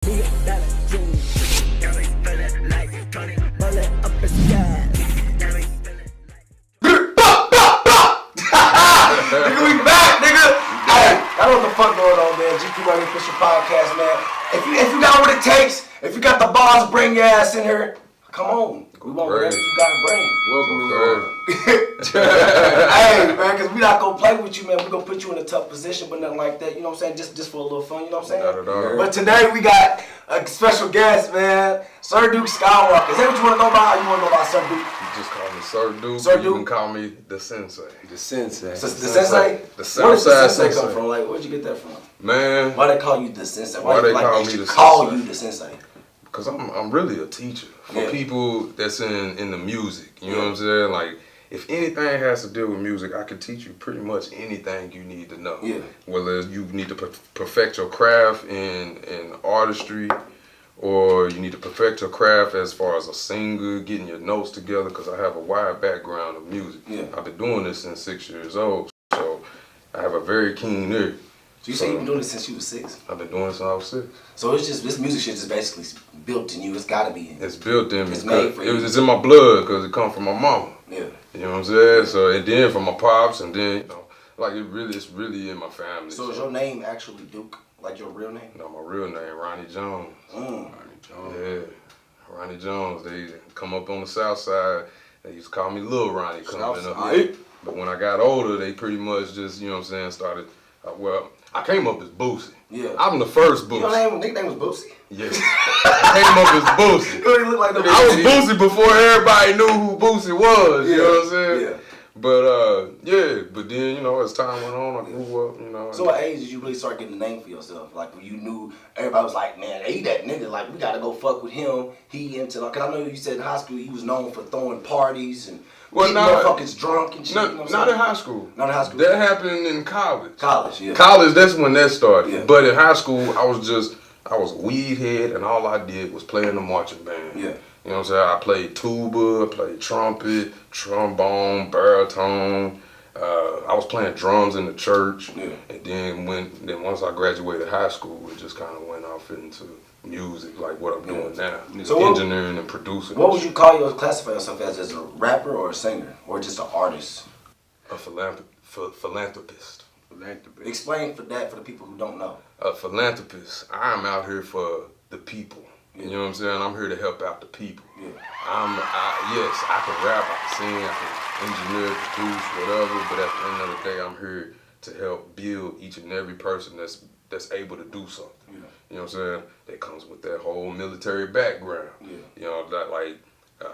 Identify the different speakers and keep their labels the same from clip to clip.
Speaker 1: Nigga, we back, nigga. Hey, I don't know what the fuck going on, man. GQ Money Official Podcast, man. If you got what it takes, if you got the balls, bring your ass in here. Come on. We want whatever you gotta bring.
Speaker 2: Welcome to
Speaker 1: Hey, man, because we not gonna play with you, man. We gonna put you in a tough position, but nothing like that. You know what I'm saying? Just for a little fun, you know what I'm saying?
Speaker 2: Not at all.
Speaker 1: But today we got a special guest, man. SirDuke Skywalker. Is that what you want to know about? How you want to know about SirDuke?
Speaker 2: You just call me SirDuke.
Speaker 1: SirDuke.
Speaker 2: You can call me the Sensei.
Speaker 3: The Sensei.
Speaker 1: So, the Sensei?
Speaker 2: The
Speaker 1: Where does the
Speaker 2: Southside
Speaker 1: Sensei come
Speaker 2: Sensei.
Speaker 1: from? Like, where'd you get that from?
Speaker 2: Man,
Speaker 1: Why they call you the Sensei?
Speaker 2: Why they
Speaker 1: like,
Speaker 2: call
Speaker 1: they
Speaker 2: me the
Speaker 1: call
Speaker 2: Sensei?
Speaker 1: you the Sensei?
Speaker 2: because I'm really a teacher for people that's in the music. You know what I'm saying? Like, if anything has to do with music, I can teach you pretty much anything you need to know.
Speaker 1: Yeah.
Speaker 2: Whether you need to perfect your craft in artistry, or you need to perfect your craft as far as a singer, getting your notes together, because I have a wide background of music.
Speaker 1: Yeah.
Speaker 2: I've been doing this since 6 years old, so I have a very keen ear.
Speaker 1: So you say you've been doing this since you was 6?
Speaker 2: I've been doing this since I was 6.
Speaker 1: So it's just, this music shit is basically built in you. It's gotta be in you.
Speaker 2: It's built in me.
Speaker 1: It's made for you.
Speaker 2: It's in my blood because it comes from my mama.
Speaker 1: Yeah.
Speaker 2: You know what I'm saying? So, and then from my pops, and then, you know, like it's really in my family.
Speaker 1: So is your name actually Duke? Like your real name?
Speaker 2: No, my real name, Ronnie Jones.
Speaker 1: Ronnie
Speaker 3: Jones.
Speaker 2: Yeah, Ronnie Jones. They come up on the south side. They used to call me Lil Ronnie coming up.
Speaker 1: Southside.
Speaker 2: But when I got older, they pretty much just, you know what I'm saying, started, I came up as Boosie.
Speaker 1: Yeah.
Speaker 2: I'm the first Boosie.
Speaker 1: Your nickname was Boosie?
Speaker 2: Yeah. I came up as Boosie.
Speaker 1: You don't even look like the
Speaker 2: I was Boosie before everybody knew who Boosie was, you know what I'm saying?
Speaker 1: Yeah.
Speaker 2: But but then, you know, as time went on, I grew up, you know.
Speaker 1: So what age did you really start getting a name for yourself? Like when you knew, everybody was like, man, he that nigga, like we gotta go fuck with him. He into, like, cause I know you said in high school he was known for throwing parties and getting motherfuckers drunk and shit. You know what I'm
Speaker 2: Not
Speaker 1: saying?
Speaker 2: in high school.
Speaker 1: Not in high school?
Speaker 2: That happened in college.
Speaker 1: College, yeah.
Speaker 2: College, that's when that started.
Speaker 1: Yeah.
Speaker 2: But in high school, I was a weed head, and all I did was play in the marching band.
Speaker 1: Yeah.
Speaker 2: You know what I'm saying? I played tuba, I played trumpet, trombone, baritone. I was playing drums in the church.
Speaker 1: Yeah.
Speaker 2: And then once I graduated high school, it just kind of went off into music, like what I'm doing now.
Speaker 1: So
Speaker 2: engineering and producing.
Speaker 1: What would you classify yourself as a rapper or a singer? Or just an artist?
Speaker 2: A philanthropist.
Speaker 1: Explain for the people who don't know.
Speaker 2: A philanthropist. I'm out here for the people. You know what I'm saying? I'm here to help out the people.
Speaker 1: Yeah.
Speaker 2: Yes, I can rap, I can sing, I can engineer, produce, whatever, but at the end of the day, I'm here to help build each and every person that's able to do something.
Speaker 1: Yeah.
Speaker 2: You know what I'm saying? That comes with that whole military background.
Speaker 1: Yeah.
Speaker 2: You know, that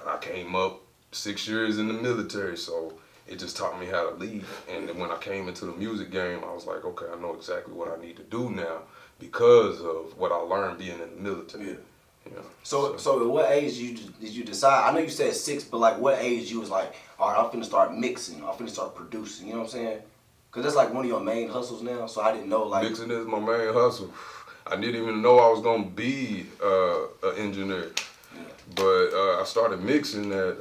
Speaker 2: I came up 6 years in the military, so it just taught me how to lead. And then when I came into the music game, I was like, okay, I know exactly what I need to do now because of what I learned being in the military.
Speaker 1: Yeah.
Speaker 2: You know,
Speaker 1: So at what age did you decide? I know you said 6, but like what age you was like, all right, I'm finna start mixing, I'm finna start producing, you know what I'm saying? Because that's like one of your main hustles now, so I didn't know like...
Speaker 2: Mixing is my main hustle. I didn't even know I was going to be an engineer.
Speaker 1: Yeah.
Speaker 2: But I started mixing at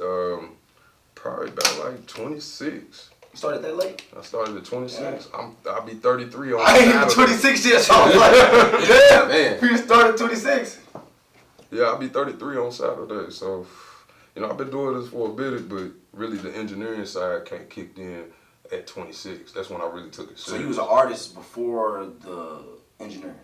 Speaker 2: probably about like 26.
Speaker 1: You started that late?
Speaker 2: I started at 26. I'll be 33 on
Speaker 1: I ain't even
Speaker 2: Saturday.
Speaker 1: 26 yet, so I was like, yeah,
Speaker 3: Man.
Speaker 1: you started 26.
Speaker 2: Yeah, I'll be 33 on Saturday. So, you know, I've been doing this for a bit, but really the engineering side kicked in at 26. That's when I really took it serious.
Speaker 1: So you was an artist before the engineering?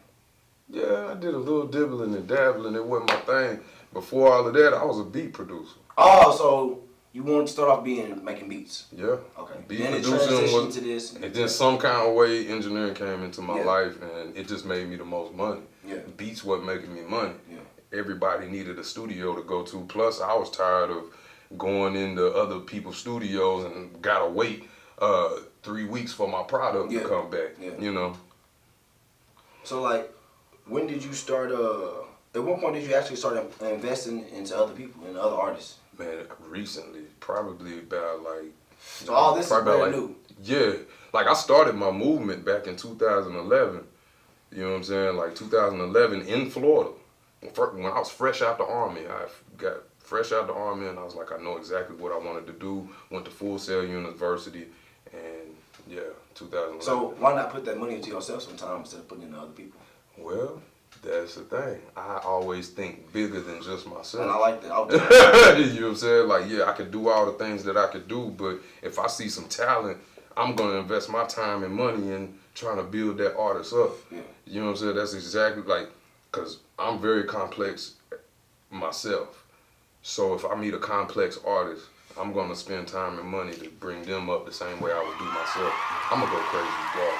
Speaker 2: Yeah, I did a little dibbling and dabbling. It wasn't my thing. Before all of that, I was a beat producer.
Speaker 1: Oh, so you wanted to start off making beats?
Speaker 2: Yeah.
Speaker 1: Okay.
Speaker 2: Beat
Speaker 1: Then it
Speaker 2: producing
Speaker 1: transitioned
Speaker 2: was,
Speaker 1: to this.
Speaker 2: and then some kind of way engineering came into my
Speaker 1: Yeah.
Speaker 2: life, and it just made me the most money.
Speaker 1: Yeah.
Speaker 2: Beats wasn't making me money.
Speaker 1: Yeah.
Speaker 2: Everybody needed a studio to go to. Plus, I was tired of going into other people's studios and gotta wait 3 weeks for my product to come back.
Speaker 1: Yeah.
Speaker 2: You know.
Speaker 1: So like, when did you start? At what point did you actually start investing into other people and other artists?
Speaker 2: Man, recently, probably about like.
Speaker 1: So all this is
Speaker 2: probably
Speaker 1: brand
Speaker 2: about,
Speaker 1: new.
Speaker 2: Yeah, like I started my movement back in 2011. You know what I'm saying? Like 2011 in Florida. When I was fresh out the Army, I got fresh out the Army and I was like, I know exactly what I wanted to do. Went to Full Sail University and yeah, 2011.
Speaker 1: So why not put that money into yourself sometimes instead of putting it into other people?
Speaker 2: Well, That's the thing. I always think bigger than just myself.
Speaker 1: And I like that.
Speaker 2: You know what I'm saying? Like, yeah, I could do all the things that I could do, but if I see some talent, I'm going to invest my time and money in trying to build that artist up.
Speaker 1: Yeah.
Speaker 2: You know what I'm saying? That's exactly like, because I'm very complex myself. So if I meet a complex artist, I'm going to spend time and money to bring them up the same way I would do myself. I'm going to go crazy as well.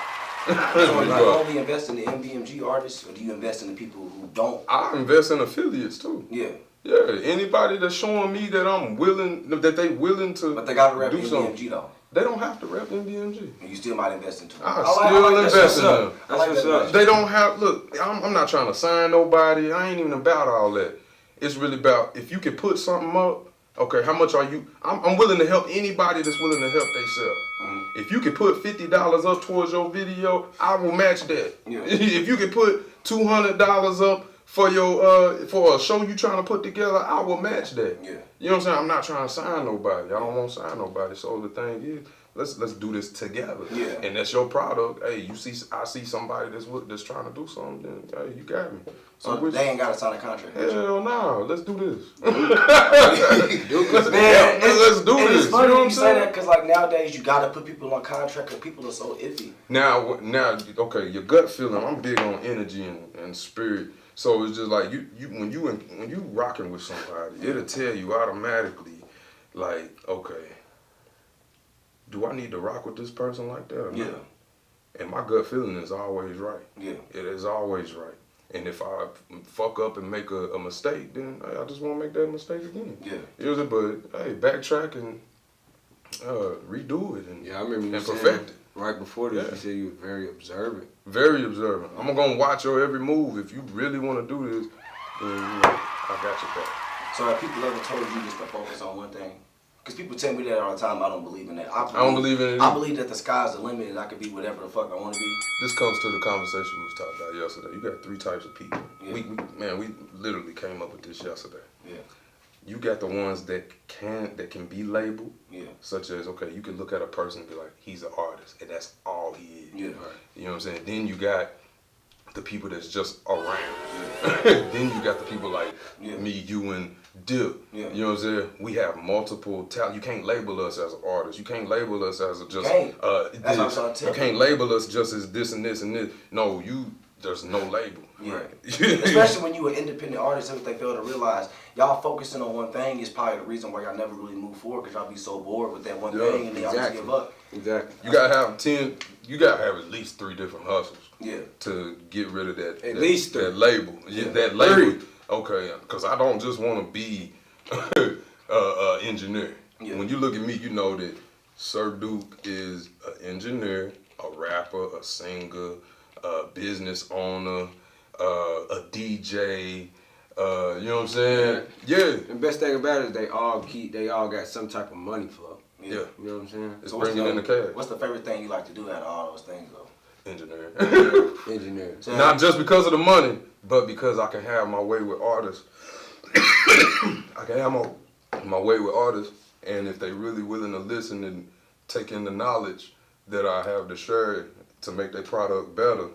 Speaker 1: So do you only invest in the MBMG artists, or do you invest in the people who don't?
Speaker 2: I invest in affiliates too.
Speaker 1: Yeah.
Speaker 2: Yeah, anybody that's showing me that I'm willing, that they willing to.
Speaker 1: But they got to rep
Speaker 2: do
Speaker 1: MBMG
Speaker 2: something.
Speaker 1: though.
Speaker 2: They don't have to rep MBMG.
Speaker 1: And you still might invest into them.
Speaker 2: I still invest in them.
Speaker 1: I like that.
Speaker 2: They don't have, look, I'm not trying to sign nobody. I ain't even about all that. It's really about, if you can put something up, okay, how much are you? I'm willing to help anybody that's willing to help themselves. Mm-hmm. If you can put $50 up towards your video, I will match that. Yeah. If you can put $200 up for your for a show you trying to put together, I will match that. Yeah. You know what I'm saying? I'm not trying to sign nobody. I don't want to sign nobody. So the thing is, let's do this together. Yeah. And that's your product. Hey, I see somebody that's trying to do something. Then hey, you got me.
Speaker 1: So they ain't got to sign a contract.
Speaker 2: Hell no. Let's do this.
Speaker 1: Let's do
Speaker 2: this.
Speaker 1: It's funny you say that because like nowadays you got to put people on contract because people are so iffy.
Speaker 2: Now, okay, your gut feeling. I'm big on energy and spirit. So it's just like when you rocking with somebody, it'll tell you automatically, like, okay, do I need to rock with this person like that? Or not? Yeah. And my gut feeling is always right. Yeah. It is always right. And if I fuck up and make a mistake, then hey, I just won't make that mistake again. Yeah. But hey, backtrack and redo it and
Speaker 3: I remember you
Speaker 2: perfect it.
Speaker 3: Right before this, you said you were very observant.
Speaker 2: Very observant. I'm gonna watch your every move. If you really want to do this, then I got your back.
Speaker 1: So have people ever told you just to focus on one thing? Because people tell me that all the time. I don't believe in that. I
Speaker 2: don't believe in it.
Speaker 1: I believe that the sky's the limit and I can be whatever the fuck I want to be.
Speaker 2: This comes to the conversation we was talking about yesterday. You got 3 types of people. Yeah. We literally came up with this yesterday. Yeah. You got the ones that can be labeled. Yeah. Such as, okay, you can look at a person and be like, he's an artist, and that's all he is. Yeah. Right. You know what I'm saying? Then you got the people that's just around. Yeah. Then you got the people like me, you, and Dip. Yeah. You know what I'm saying? We have multiple talent. You can't label us as an artist. You can't label us as just
Speaker 1: that's what I'm trying to tell
Speaker 2: you. Can't label us just as this and this and this. No, there's no label.
Speaker 1: Yeah. Especially when you an independent artist, if they fail to realize y'all focusing on one thing is probably the reason why y'all never really move forward because y'all be so bored with that one thing and then y'all just give up.
Speaker 3: Exactly.
Speaker 2: You gotta have at least 3 different hustles. Yeah. To get rid of that.
Speaker 3: At least 3.
Speaker 2: That label. Yeah. That label. 3. Okay, because I don't just want to be an engineer. Yeah. When you look at me, you know that SirDuke is an engineer, a rapper, a singer, a business owner, a DJ. You know what I'm saying? Yeah.
Speaker 3: The best thing about it is they all got some type of money flow.
Speaker 2: Yeah.
Speaker 3: You know what I'm saying?
Speaker 2: It's bringing in the cash.
Speaker 1: What's the favorite thing you like to do out of all those things though?
Speaker 2: Engineering. So, not just because of the money, but because I can have my way with artists. I can have my way with artists, and if they really willing to listen and take in the knowledge that I have to share to make their product better,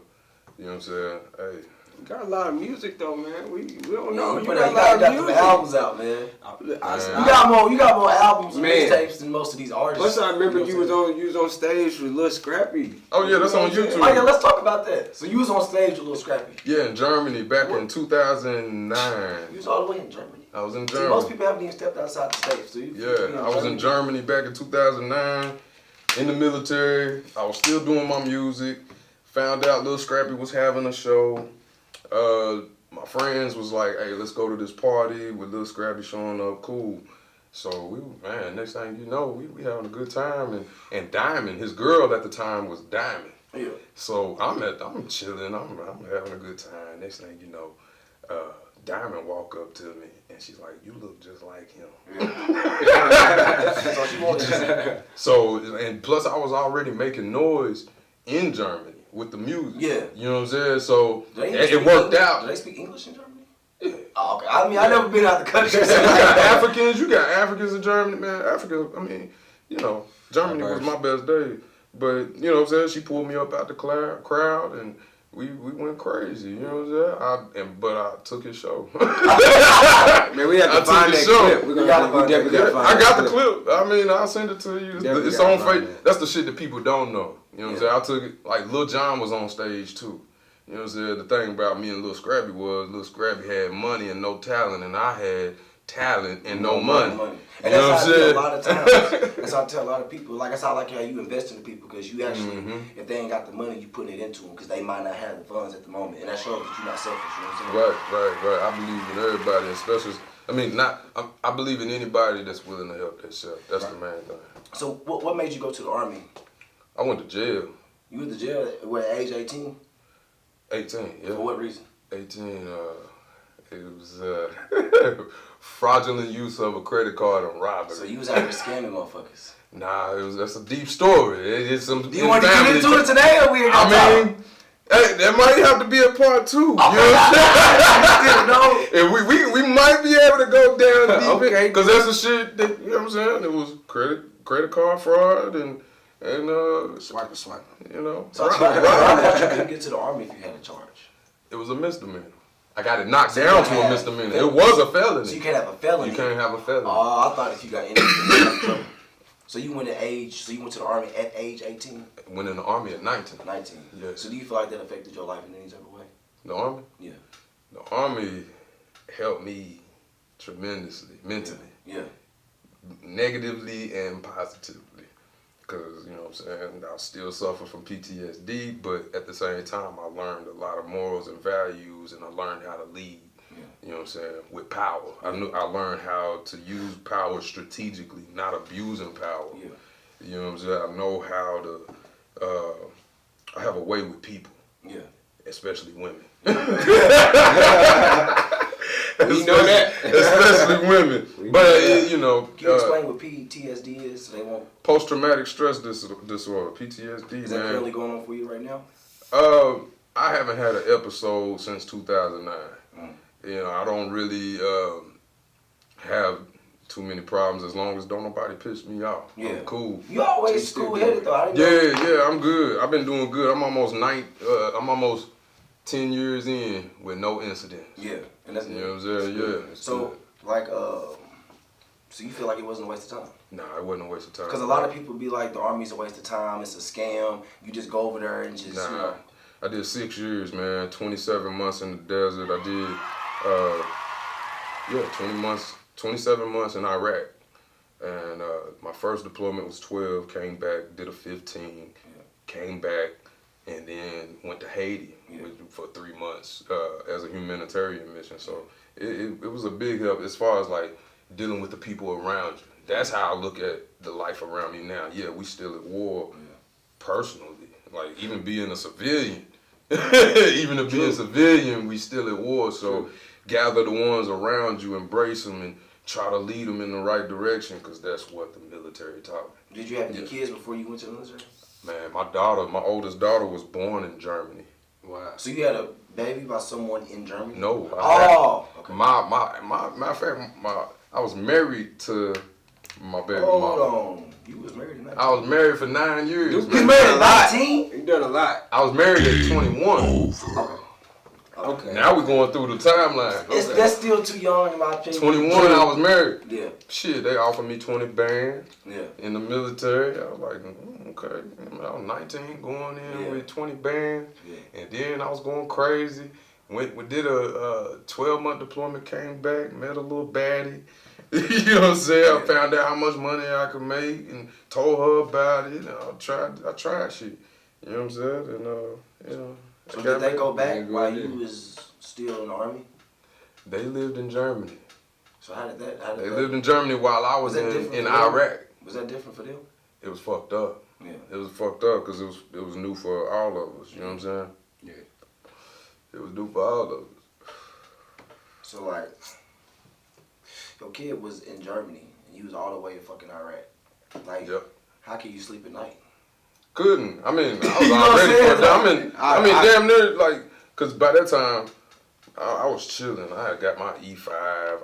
Speaker 2: you know what I'm saying? Hey.
Speaker 3: You got a lot of music though, man. We don't know.
Speaker 1: You got a lot of music. Albums out, man. You got more albums and mixtapes than most of these artists.
Speaker 3: Plus, I remember you was on stage with Lil Scrappy.
Speaker 2: Oh yeah, that's on YouTube.
Speaker 1: Oh yeah, let's talk about that. So you was on stage with Lil Scrappy.
Speaker 2: Yeah, in Germany back in 2009.
Speaker 1: You was all the way in Germany.
Speaker 2: I was in Germany.
Speaker 1: See, most people haven't even stepped outside the States. So
Speaker 2: I was in Germany back in 2009. In the military, I was still doing my music. Found out Lil Scrappy was having a show. My friends was like, hey, let's go to this party with Lil Scrappy showing up, cool. So next thing you know, we having a good time, and Diamond, his girl at the time was Diamond. Yeah. So I'm chilling, I'm having a good time. Next thing you know, Diamond walk up to me and she's like, you look just like him.
Speaker 1: So she wanted to
Speaker 2: So, and plus I was already making noise in Germany with the music. Yeah. You know what I'm saying? So it worked out.
Speaker 1: Do they speak English in Germany? Yeah. Oh, okay. I mean, I've never been out the country. So
Speaker 2: you got Africans in Germany, man. Africa, I mean, Germany was my best day. But, you know what I'm saying? She pulled me up out the crowd and we went crazy. You know what I'm saying? But I took his show.
Speaker 3: Man, we have to find that clip. We definitely gotta find
Speaker 2: I got the clip. I mean, I'll send it to you. It's on Facebook.
Speaker 3: That.
Speaker 2: That's the shit that people don't know. You know what I'm saying? I took it, like Lil Jon was on stage too. You know what I'm saying? The thing about me and Lil Scrappy was Lil Scrappy had money and no talent, and I had talent and no money.
Speaker 1: And that's how I tell a lot of times. That's how I tell a lot of people. Like, that's how I like how you invest in the people, because you actually, if they ain't got the money, you putting it into them because they might not have the funds at the moment, and that shows that you're not selfish. You know what I'm saying?
Speaker 2: Right. I believe in everybody, especially. I mean, I believe in anybody that's willing to help themselves. That's the main thing.
Speaker 1: So, what made you go to the Army?
Speaker 2: I went to jail.
Speaker 1: You went to jail at age 18?
Speaker 2: 18, yeah.
Speaker 1: For what reason?
Speaker 2: 18, it was fraudulent use of a credit card and robbery.
Speaker 1: So you was out there scamming motherfuckers?
Speaker 2: Nah, that's a deep story. It's some.
Speaker 1: Do you want to get into it today, or we're gonna talk?
Speaker 2: Hey, that might have to be a part 2. You know what I'm saying? And we might be able to go down deep, okay, because that's the shit that, you know what I'm saying? It was credit card fraud and
Speaker 3: swipe.
Speaker 2: You know.
Speaker 1: So I thought you couldn't get to the Army if you had a charge.
Speaker 2: It was a misdemeanor. I got it knocked down to a misdemeanor. It was a felony.
Speaker 1: So you can't have a felony.
Speaker 2: You can't have a felony.
Speaker 1: Oh, I thought if you got anything. So you went to the Army at age 18?
Speaker 2: Went in the Army at 19.
Speaker 1: 19.
Speaker 2: Yeah.
Speaker 1: So do you feel like that affected your life in any type of way?
Speaker 2: The Army?
Speaker 1: Yeah.
Speaker 2: The Army helped me tremendously, mentally.
Speaker 1: Yeah.
Speaker 2: Negatively and positively. Because, you know what I'm saying, I still suffer from PTSD, but at the same time, I learned a lot of morals and values, and I learned how to lead, you know what I'm saying, with power. I learned how to use power strategically, not abusing power. Yeah. You know what I'm saying? I know how to, I have a way with people. Yeah. Especially women.
Speaker 3: We know that.
Speaker 2: Especially women. But, you know.
Speaker 1: Can you explain what PTSD is so they won't?
Speaker 2: Post-traumatic stress disorder, PTSD,
Speaker 1: Is that currently going on for you right now?
Speaker 2: I haven't had an episode since 2009. You know, I don't really have too many problems as long as don't nobody piss me off. Yeah. I'm cool.
Speaker 1: You always cool-headed though.
Speaker 2: Yeah, I'm good. I've been doing good. I'm almost 10 years in with no incidents. Yeah. And that's, you know what I'm saying? Yeah.
Speaker 1: So, like, so you feel like it wasn't a waste of time?
Speaker 2: Nah, it wasn't a waste of time.
Speaker 1: Because a lot of people be like, the Army's a waste of time, it's a scam, you just go over there and just,
Speaker 2: nah,
Speaker 1: you know.
Speaker 2: I did 6 years, man, 27 months in the desert. I did, 27 months in Iraq. And my first deployment was 12, came back, did a 15, came back, and then went to Haiti for 3 months as a humanitarian mission. So it was a big help as far as like dealing with the people around you. That's how I look at the life around me now. Yeah, we still at war personally. Like even being a civilian, we still at war. So gather the ones around you, embrace them, and try to lead them in the right direction, because that's what the military taught me.
Speaker 1: Did you have any kids before you went to the military?
Speaker 2: Man, my oldest daughter was born in Germany.
Speaker 1: Wow. So you had a baby by someone in Germany?
Speaker 2: No.
Speaker 1: Okay.
Speaker 2: Matter of fact, I was married to my baby mama.
Speaker 1: Hold on. You was married at 19?
Speaker 2: I was married for 9 years.
Speaker 1: You was married at 19?
Speaker 3: You done a lot.
Speaker 2: I was married at 21.
Speaker 1: Okay.
Speaker 2: Now we're going through the timeline.
Speaker 1: That's still too young in my opinion.
Speaker 2: 21, I was married.
Speaker 1: Yeah.
Speaker 2: Shit, they offered me 20 bands.
Speaker 1: Yeah.
Speaker 2: In the military. I was like, okay. I was 19, going in with 20 bands. Yeah. And then I was going crazy. We did a 12-month deployment, came back, met a little baddie. You know what I'm saying? I found out how much money I could make and told her about it. I tried shit. You know what I'm saying? And you know.
Speaker 1: So did they go back while you was still in the Army?
Speaker 2: They lived in Germany.
Speaker 1: So how did that?
Speaker 2: They lived in Germany while I was in Iraq.
Speaker 1: Was that different for them?
Speaker 2: It was fucked up.
Speaker 1: Yeah.
Speaker 2: It was fucked up because it was new for all of us. You know what I'm saying?
Speaker 3: Yeah.
Speaker 2: It was new for all of us.
Speaker 1: So like, your kid was in Germany and you was all the way in fucking Iraq. Like, how can you sleep at night?
Speaker 2: Couldn't. I mean, I was already fucked up. I mean, damn near, like, because by that time, I was chilling. I had got my E5.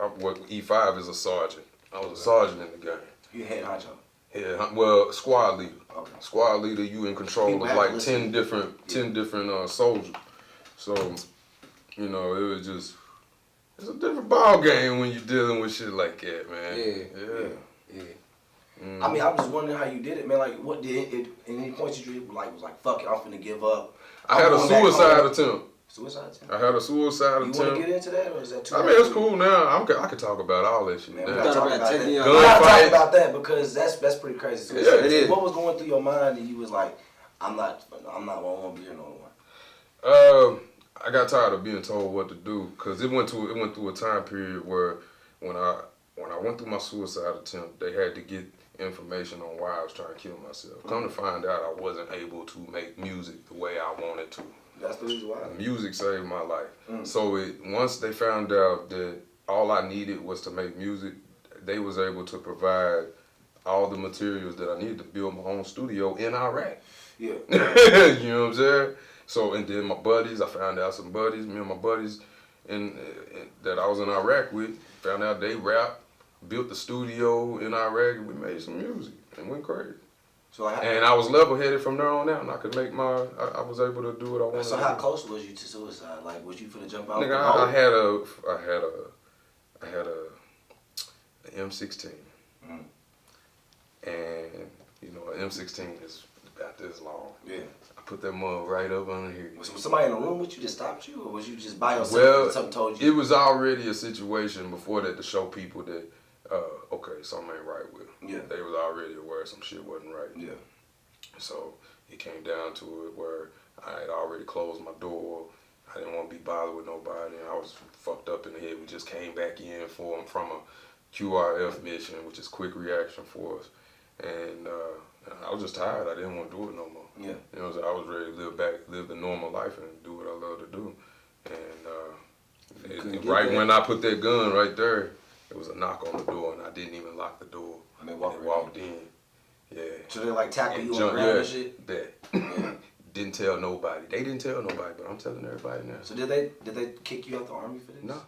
Speaker 2: E5 is a sergeant. I was a sergeant in the game.
Speaker 1: You head honcho?
Speaker 2: Yeah, well, squad leader.
Speaker 1: Okay.
Speaker 2: Squad leader, you in control of like 10 different soldiers. So, you know, it was just, it's a different ball game when you're dealing with shit like that, man.
Speaker 1: Yeah. I mean, I was just wondering how you did it, man. Like, what did it, in any points you drew, like, was like, fuck it, I'm finna give up.
Speaker 2: I had a suicide attempt.
Speaker 1: Suicide attempt?
Speaker 2: I had a suicide attempt.
Speaker 1: You want to get into that, or is that too
Speaker 2: I mean, it's cool now. I can talk about all that shit.
Speaker 1: Man,
Speaker 2: we
Speaker 1: gotta talk about that because that's pretty crazy. So
Speaker 2: yeah, it is.
Speaker 1: What was going through your mind and you was like, I don't want to be here no
Speaker 2: more? I got tired of being told what to do because it went through a time period where when I went through my suicide attempt, they had to get information on why I was trying to kill myself. Come to find out, I wasn't able to make music the way I wanted to.
Speaker 1: That's the reason why.
Speaker 2: Music saved my life. So once they found out that all I needed was to make music, they was able to provide all the materials that I needed to build my own studio in Iraq.
Speaker 1: Yeah.
Speaker 2: You know what I'm saying? So, and then my buddies, I found out some buddies, me and my buddies that I was in Iraq with, found out they rap, built the studio in Iraq, and we made some music and went crazy. So and I was level-headed from there on out, and I could make I was able to do what I wanted.
Speaker 1: So how close was you to suicide? Like, was you finna jump out?
Speaker 2: Nigga, I had a M16, and you know, an M16 is about this long. Yeah. I put that mug right up under here.
Speaker 1: Was somebody in the room with you that stopped you, or was you just by yourself?
Speaker 2: Well,
Speaker 1: and something told you?
Speaker 2: It was already a situation before that to show people that, okay, something ain't right with them. Yeah. They was already aware some shit wasn't right. Yeah. So it came down to it where I had already closed my door. I didn't want to be bothered with nobody. I was fucked up in the head. We just came back in from a QRF mission, which is quick reaction force. And I was just tired. I didn't want to do it no more. Yeah. You know, so I was ready to live the normal life and do what I love to do. And when I put that gun right there, it was a knock on the door, and I didn't even lock the door. And they walked in. Yeah.
Speaker 1: So they like tackle you on the ground and shit?
Speaker 2: That. Yeah. Didn't tell nobody. They didn't tell nobody, but I'm telling everybody now.
Speaker 1: So did they kick you out the army for this?
Speaker 2: No.